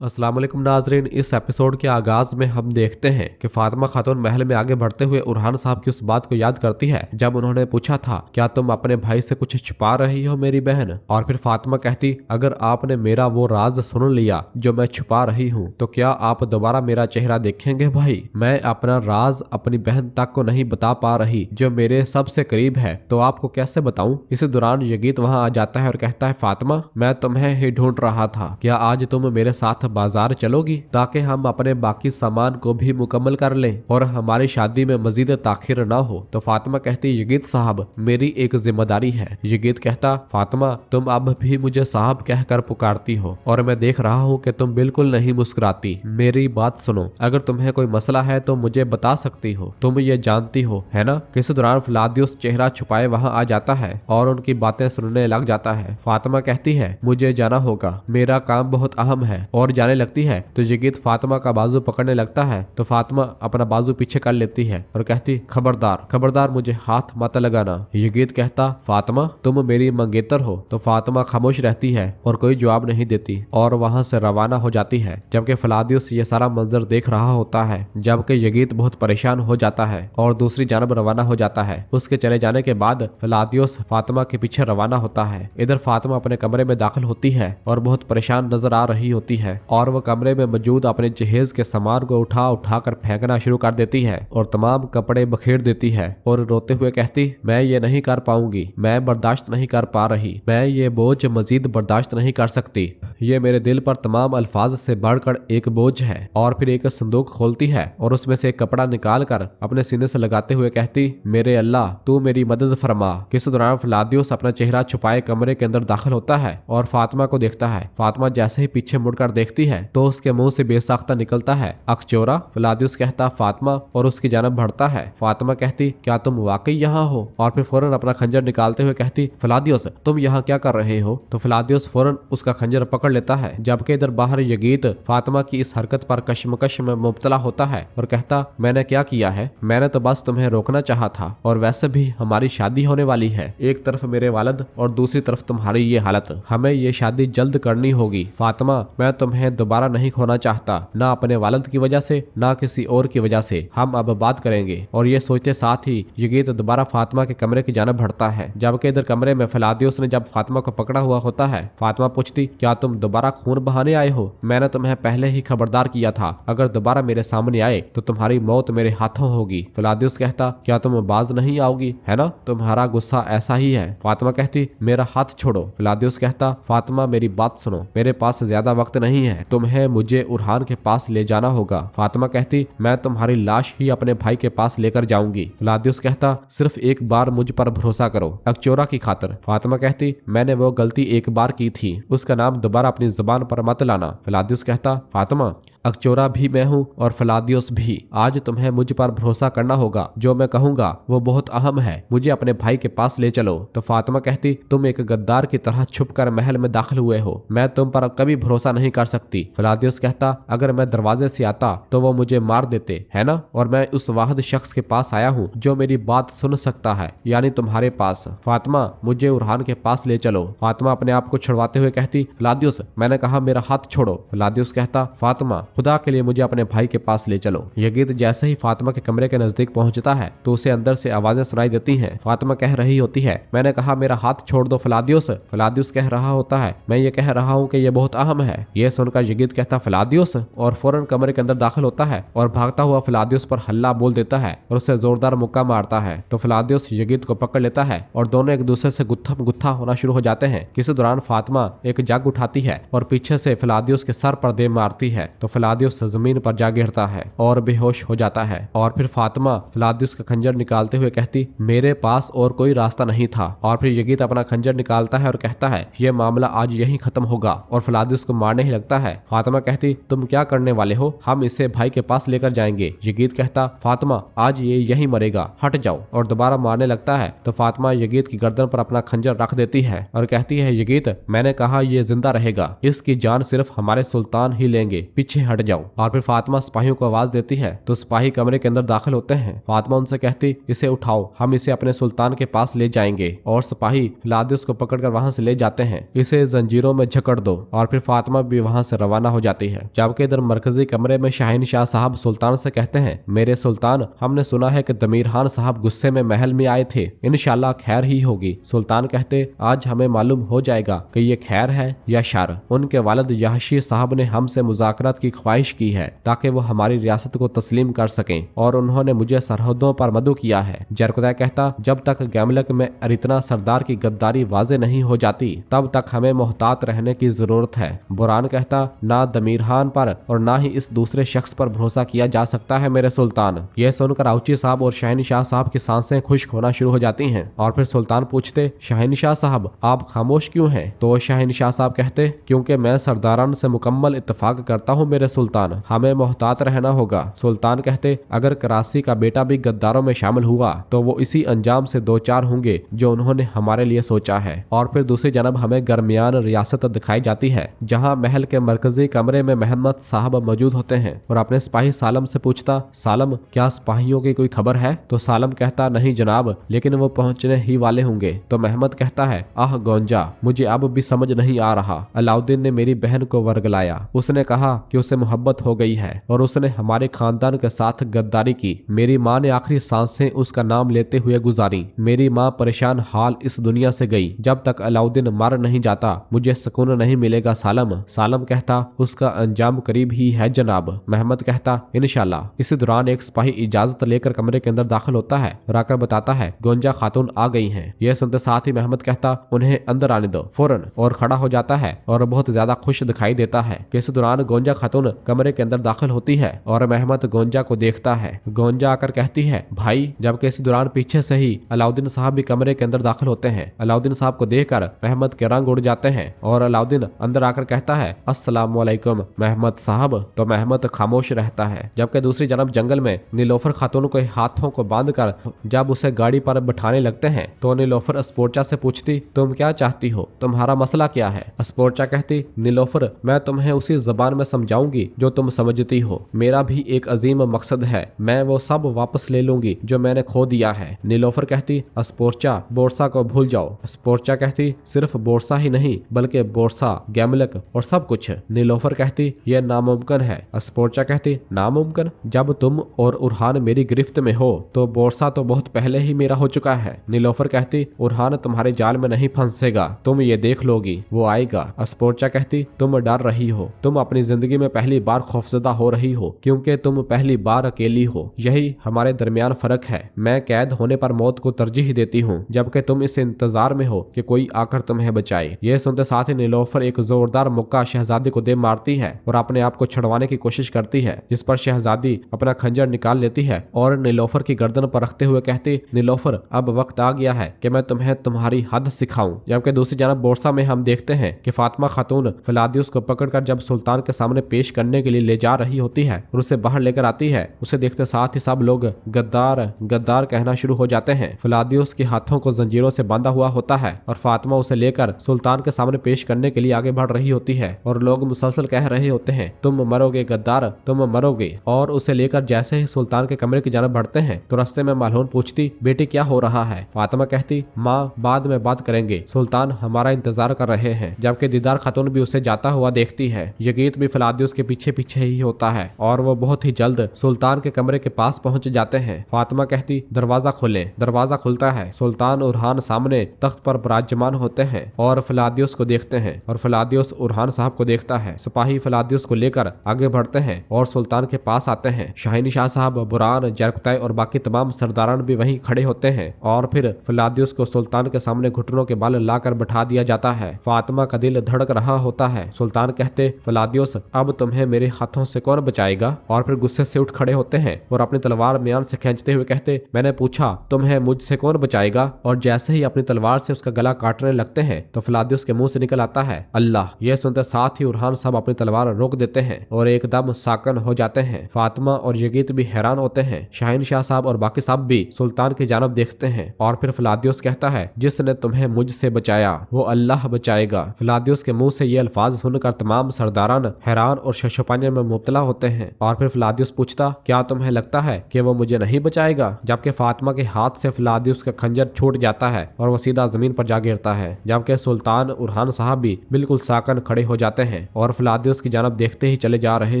अस्सलाम वालेकुम नाजरीन। इस एपिसोड के आगाज में हम देखते हैं कि फातिमा खातून महल में आगे बढ़ते हुए उरहान साहब की उस बात को याद करती है जब उन्होंने पूछा था, क्या तुम अपने भाई से कुछ छुपा रही हो मेरी बहन। और फिर फातिमा कहती, अगर आपने मेरा वो राज सुन लिया जो मैं छुपा रही हूँ तो क्या आप दोबारा मेरा चेहरा देखेंगे भाई। मैं अपना राज अपनी बहन तक को नहीं बता पा रही जो मेरे सबसे करीब है, तो आपको कैसे बताऊं। इसी दौरान यगीत वहां आ जाता है और कहता है, फातिमा मैं तुम्हें ही ढूंढ रहा था, क्या आज तुम मेरे साथ बाजार चलोगी ताकि हम अपने बाकी सामान को भी मुकम्मल कर लें और हमारी शादी में मजीद ताखिर ना हो। तो फातिमा कहती, यगीत साहब मेरी एक जिम्मेदारी है। यगीत कहता, फातिमा तुम अब भी मुझे साहब कहकर पुकारती हो और मैं देख रहा हूँ कि तुम बिल्कुल नहीं मुस्कुराती। मेरी बात सुनो, अगर तुम्हें कोई मसला है तो मुझे बता सकती हो, तुम ये जानती हो है ना। किसी दौरान फ्लादियुस चेहरा छुपाए वहां आ जाता है और उनकी बातें सुनने लग जाता है। फातिमा कहती है, मुझे जाना होगा, मेरा काम बहुत अहम है। और जाने लगती है तो यगीत फातिमा का बाजू पकड़ने लगता है तो फातिमा अपना बाजू पीछे कर लेती है और कहती, खबरदार खबरदार मुझे हाथ मत लगाना। यगीत कहता, फातिमा तुम मेरी मंगेतर हो। तो फातिमा खामोश रहती है और कोई जवाब नहीं देती और वहां से रवाना हो जाती है। जबकि फ्लादियुस ये सारा मंजर देख रहा होता है, जबकि यगीत बहुत परेशान हो जाता है और दूसरी जानब रवाना हो जाता है। उसके चले जाने के बाद फ्लादियुस फातिमा के पीछे रवाना होता है। इधर फातिमा अपने कमरे में दाखिल होती है और बहुत परेशान नजर आ रही होती है और वह कमरे में मौजूद अपने जहेज के सामान को उठा उठा कर फेंकना शुरू कर देती है और तमाम कपड़े बखेर देती है और रोते हुए कहती, मैं ये नहीं कर पाऊंगी, मैं बर्दाश्त नहीं कर पा रही, मैं ये बोझ मजीद बर्दाश्त नहीं कर सकती। ये मेरे दिल पर तमाम अल्फाज से बढ़कर एक बोझ है। और फिर एक संदूक खोलती है और उसमें से एक कपड़ा निकाल कर अपने सीने से लगाते हुए कहती, मेरे अल्लाह तू मेरी मदद फरमा। किस दौरान फ्लादियुस अपना चेहरा छुपाए कमरे के अंदर दाखिल होता है और फातिमा को देखता है। फातिमा जैसे ही पीछे मुड़कर देखती है तो उसके मुंह से बेसाख्ता निकलता है, अकचोरा। फ्लादियुस कहता, फातिमा, और उसकी जानब बढ़ता है। फातिमा कहती, क्या तुम वाकई यहाँ हो। और फिर फौरन अपना खंजर निकालते हुए कहती, फ्लादियुस तुम यहाँ क्या कर रहे हो। तो फ्लादियुस फौरन उसका खंजर पकड़ लेता है। जबकि इधर बाहर यगीत फातिमा की इस हरकत पर कशमकश में मुब्तला होता है और कहता, मैंने क्या किया है, मैंने तो बस तुम्हें रोकना चाहा था और वैसे भी हमारी शादी होने वाली है। एक तरफ मेरे वालिद और दूसरी तरफ तुम्हारी ये हालत, हमें ये शादी जल्द करनी होगी। फातिमा मैं तुम्हें दोबारा नहीं खोना चाहता, ना अपने वालिद की वजह से ना किसी और की वजह से। हम अब बात करेंगे। और ये सोचते साथ ही यगीत दोबारा फातिमा के कमरे की जानब बढ़ता है। जबकि इधर कमरे में फ्लादियुस ने जब फातिमा को पकड़ा हुआ होता है, फातिमा पूछती, क्या तुम दोबारा खून बहाने आए हो। मैंने तुम्हें पहले ही खबरदार किया था, अगर दोबारा मेरे सामने आए तो तुम्हारी मौत मेरे हाथों होगी। फ्लादियुस कहता, क्या तुम बाज नहीं आओगी, है ना, तुम्हारा गुस्सा ऐसा ही है। फातिमा कहती, मेरा हाथ छोड़ो। फ्लादियुस कहता, फातिमा मेरी बात सुनो, मेरे पास ज्यादा वक्त नहीं है, तुम्हें मुझे उरहान के पास ले जाना होगा। फातिमा कहती, मैं तुम्हारी लाश ही अपने भाई के पास लेकर जाऊंगी। फ्लादियुस कहता, सिर्फ एक बार मुझ पर भरोसा करो, अकचोरा की खातिर। फातिमा कहती, मैंने वो गलती एक बार की थी, उसका नाम दोबारा अपनी जुबान पर मत लाना। फ्लादियुस कहता, फातिमा अकचोरा भी मैं हूँ और फ्लादियुस भी, आज तुम्हें मुझ पर भरोसा करना होगा, जो मैं कहूंगा वो बहुत अहम है, मुझे अपने भाई के पास ले चलो। तो फातिमा कहती, तुम एक गद्दार की तरह छुपकर महल में दाखिल हुए हो, मैं तुम पर कभी भरोसा नहीं कर सकती। फ्लादियुस कहता, अगर मैं दरवाजे से आता तो वो मुझे मार देते, है ना, और मैं उस वाहिद शख्स के पास आया हूँ जो मेरी बात सुन सकता है, यानी तुम्हारे पास। फातिमा मुझे उरहान के पास ले चलो। फातिमा अपने आप को छुड़वाते हुए कहती, फ्लादियुस मैंने कहा मेरा हाथ छोड़ो। फ्लादियुस कहता, फातिमा खुदा के लिए मुझे अपने भाई के पास ले चलो। यगीत जैसे ही फातिमा के कमरे के नजदीक पहुंचता है तो उसे अंदर से आवाजें सुनाई देती हैं। फातिमा कह रही होती है, मैंने कहा मेरा हाथ छोड़ दो फ्लादियुस। फ्लादियुस कह रहा होता है, मैं ये कह रहा हूँ कि ये बहुत अहम है। ये सुनकर यगीत कहता, फ्लादियुस, और फौरन कमरे के अंदर दाखिल होता है और भागता हुआ फ्लादियुस पर हल्ला बोल देता है और उसे जोरदार मुक्का मारता है। तो फ्लादियुस यगीत को पकड़ लेता है और दोनों एक दूसरे से गुत्थम गुत्था होना शुरू हो जाते हैं। किसी दौरान फातिमा एक जग उठाती है और पीछे से फ्लादियुस के सर पर दे मारती है तो फ्लादियुस जमीन पर जा गिरता है और बेहोश हो जाता है। और फिर फातिमा फ्लादियुस का खंजर निकालते हुए कहती, मेरे पास और कोई रास्ता नहीं था। और फिर यगीत अपना खंजर निकालता है और कहता है, यह मामला आज यहीं खत्म होगा, और फ्लादियुस को मारने ही लगता है। फातिमा कहती, तुम क्या करने वाले हो, हम इसे भाई के पास लेकर जाएंगे। यगीत कहता, फातिमा आज ये यहीं मरेगा, हट जाओ, और दोबारा मारने लगता है। तो फातिमा यगीत की गर्दन पर अपना खंजर रख देती है और कहती है, यगीत मैंने कहा ये जिंदा रहेगा, इसकी जान सिर्फ हमारे सुल्तान ही लेंगे, पीछे हट जाओ। और फिर फातिमा सिपाहियों को आवाज देती है तो सिपाही कमरे के अंदर दाखिल होते हैं। फातिमा उनसे कहती, इसे उठाओ, हम इसे अपने सुल्तान के पास ले जाएंगे। और सिपाही फ्लादियुस को पकड़कर वहां से ले जाते हैं, इसे जंजीरों में जकड़ दो। और फिर फातिमा भी वहां से रवाना हो जाती है। जबकि इधर मरकजी कमरे में शाहीन शाह साहब सुल्तान से कहते हैं, मेरे सुल्तान, हमने सुना है कि दमीर खान साहब गुस्से में महल में आए थे, इंशाल्लाह खैर ही होगी। सुल्तान कहते, आज हमें मालूम हो जाएगा कि ये खैर है या शर। उनके वालिद याहशी साहब ने हमसे मुज़ाकरात की ख्वाहिश की है ताकि वो हमारी रियासत को तस्लीम कर सकें और उन्होंने मुझे सरहदों पर मदऊ किया है। जरकुतै कहता, जब तक गैमलक में अरितना सरदार की गद्दारी वाजे नहीं हो जाती तब तक हमें मोहतात रहने की जरूरत है। बुरान कहता, ना दमीर खान पर और ना ही इस दूसरे शख्स पर भरोसा किया जा सकता है मेरे सुल्तान। यह सुनकर आउची साहब और शाहीन शाह साहब की सांसें खुश्क होना शुरू हो जाती हैं और फिर सुल्तान पूछते, शाहीन शाह साहब आप खामोश क्यों हैं? तो शाहीन शाह साहब कहते, क्योंकि मैं सरदारान से मुकम्मल इत्तेफाक करता हूँ मेरे सुल्तान, हमें मोहतात रहना होगा। सुल्तान कहते, अगर करासी का बेटा भी गद्दारों में शामिल हुआ तो वो इसी अंजाम से दो चार होंगे जो उन्होंने हमारे लिए सोचा है। और फिर दूसरी जानब हमें दरमियान रियासत दिखाई जाती है जहाँ महल के मरकजी कमरे में महमद साहब मौजूद होते हैं और अपने सिपाही सालम से पूछता, सालम क्या सिपाहियों की कोई खबर है? तो सालम कहता, नहीं जनाब, लेकिन वो पहुंचने ही वाले होंगे। तो महमद कहता है, आह गोंजा, मुझे अब भी समझ नहीं आ रहा। अलाउद्दीन ने मेरी बहन को वर्गलाया, उसने कहा कि उसे मोहब्बत हो गई है और उसने हमारे खानदान के साथ गद्दारी की। मेरी माँ ने आखिरी सांसें उसका नाम लेते हुए गुजारी। मेरी माँ परेशान हाल इस दुनिया से गई। जब तक अलाउद्दीन मर नहीं जाता मुझे सुकून नहीं मिलेगा सालम। सालम कहता, उसका अंजाम करीब ही है जनाब। महमद कहता, इंशाल्लाह। इसी दौरान एक सिपाही इजाजत लेकर कमरे के अंदर दाखिल होता है और आकर बताता है, गोंजा खातून आ गई हैं। यह सुनते साथ ही महमद कहता, उन्हें अंदर आने दो फौरन, और खड़ा हो जाता है और बहुत ज्यादा खुश दिखाई देता है कि इस दौरान गोंजा खातून कमरे के अंदर दाखिल होती है और महमद गोंजा को देखता है। गोंजा आकर कहती है, भाई। जबकि इस दौरान पीछे से ही अलाउद्दीन साहब भी कमरे के अंदर दाखिल होते हैं। अलाउद्दीन साहब को देखकर महमद के रंग उड़ जाते हैं और अलाउद्दीन अंदर आकर कहता है, अस्सलाम वालेकुम महमद साहब। तो महमद खामोश रहता है। जबकि दूसरी जानब जंगल में नीलोफर खातून के हाथों को बांधकर जब उसे गाड़ी पर बिठाने लगते हैं तो नीलोफर अस्पोर्चा से पूछती, तुम क्या चाहती हो? तुम्हारा मसला क्या है? अस्पोर्चा कहती, नीलोफर, मैं तुम्हें उसी जबान में समझाऊंगी जो तुम समझती हो। मेरा भी एक अजीम मकसद है, मैं वो सब वापस ले लूंगी जो मैंने खो दिया है। नीलोफर कहती, अस्पोर्चा, बोरसा को भूल जाओ। अस्पोर्चा कहती, सिर्फ बोरसा ही नहीं बल्कि बोरसा, गैमलक और सब कुछ। नीलोफर कहती, यह नामुमकिन है। अस्पोर्चा कहती, नामुमकिन? जब तुम और उरहान मेरी गिरफ्त में हो तो बोरसा तो बहुत पहले ही मेरा हो चुका है। नीलोफर कहती, उरहान तुम्हारे जाल में नहीं फंसेगा, तुम ये देख लोगी, वो आएगा। अस्पोर्चा कहती, तुम डर रही हो, तुम अपनी जिंदगी में पहली बार खौफजदा हो रही हो क्योंकि तुम पहली बार अकेली हो। यही हमारे दरमियान फर्क है। मैं कैद होने पर मौत को तरजीह देती हूँ जबकि तुम इस इंतजार में हो कि कोई आकर तुम्हें बचाए। यह सुनते साथ ही नीलोफर एक जोरदार मुक्का शहजादी को दे मारती है और अपने आप को छुड़वाने की कोशिश करती है, जिस पर शहजादी अपना खंजर निकाल लेती है और नीलोफर की गर्दन पर रखते हुए कहती, नीलोफर, अब वक्त आ गया है कि मैं तुम्हें तुम्हारी हद सिखाऊं। जबकि दूसरी जानब बोरसा में हम देखते हैं कि फातिमा खातून फलादियुस को पकड़कर जब सुल्तान के सामने पेश करने के लिए ले जा रही होती है और उसे बाहर लेकर आती है, उसे देखते साथ ही सब लोग गद्दार गद्दार कहना शुरू हो जाते हैं। फलादियुस के हाथों को जंजीरों से बांधा हुआ होता है और फातिमा उसे लेकर सुल्तान के सामने पेश करने के लिए आगे बढ़ रही होती है और लोग मुसलसल कह रहे होते हैं, तुम मरोगे गद्दार, तुम मरोगे। और उसे लेकर जैसे ही सुल्तान के कमरे की जानब बढ़ते हैं तो रास्ते में मालून पूछती, बेटी क्या हो रहा है? फातिमा कहती, माँ बाद में बात करेंगे, सुल्तान हमारा इंतजार कर रहे हैं। जबकि दीदार खातून भी उसे जाता हुआ देखती है। यगीत भी फलादियुस के पीछे पीछे ही होता है और वो बहुत ही जल्द सुल्तान के कमरे के पास पहुंच जाते हैं। फातिमा कहती, दरवाजा खोलें। दरवाजा खुलता है। सुल्तान उरहान सामने तख्त पर विराजमान होते हैं और फलादियुस को देखते हैं और फलादियुस उरहान साहब को देखता है। सिपाही फलादियुस को लेकर आगे बढ़ते हैं और सुल्तान के पास आते हैं। शाहीन शाह साहब, बुरान, जरकुतै और बाकी तमाम सरदारान भी वहीं खड़े होते हैं और फिर फलादियुस को सुल्तान के सामने घुटनों के बल लाकर बैठा दिया जाता है। फातिमा का दिल धड़क रहा होता है। सुल्तान कहते, फलादियुस, अब तुम्हें मेरे हाथों से कौन बचाएगा? और फिर गुस्से से उठ खड़े होते हैं और अपनी तलवार म्यान से खींचते हुए कहते, मैंने पूछा तुम्हें मुझसे कौन बचाएगा? और जैसे ही अपनी तलवार से उसका गला काटने लगते हैं तो फलादियुस के मुंह से निकल आता है, अल्लाह। यह सुनते साथ ही उरहान साहब अपनी तलवार रोक देते हैं और एकदम साकन हो जाते हैं। फातिमा और यगीत भी हैरान होते हैं। शाहीन शाह साहब और बाकी सब भी सुल्तान की जानब देखते हैं और फिर फलादियुस कहता है, जिसने तुम्हें मुझसे बचाया वो अल्लाह बचाएगा। फलादियुस के मुंह से ये अल्फाज सुनकर तमाम सरदारान हैरान और शशोपाने में मुब्तला होते हैं और फिर फलादियुस पूछता, क्या तुम्हें लगता है कि वो मुझे नहीं बचाएगा? जबकि फातिमा के हाथ से फलादियुस का खंजर छूट जाता है और वो सीधा जमीन पर जा गिरता है। जबकि सुल्तान उरहान साहब भी बिल्कुल साकन खड़े हो जाते हैं। हैं और फलादी उसकी जानब देखते ही चले जा रहे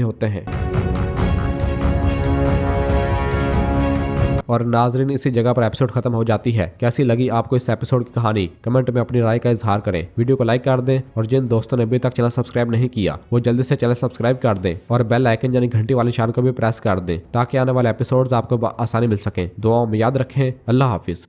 होते हैं। और नाजरीन, इसी जगह पर एपिसोड खत्म हो जाती है। कैसी लगी आपको इस एपिसोड की कहानी? कमेंट में अपनी राय का इजहार करें। वीडियो को लाइक कर दें और जिन दोस्तों ने अभी तक चैनल सब्सक्राइब नहीं किया वो जल्दी से चैनल सब्सक्राइब कर दें और बेल आइकन यानी घंटी वाले निशान को भी प्रेस कर दें ताकि आने वाले एपिसोड्स आपको आसानी मिल सकें। दुआओं में याद रखें। अल्लाह हाफिज।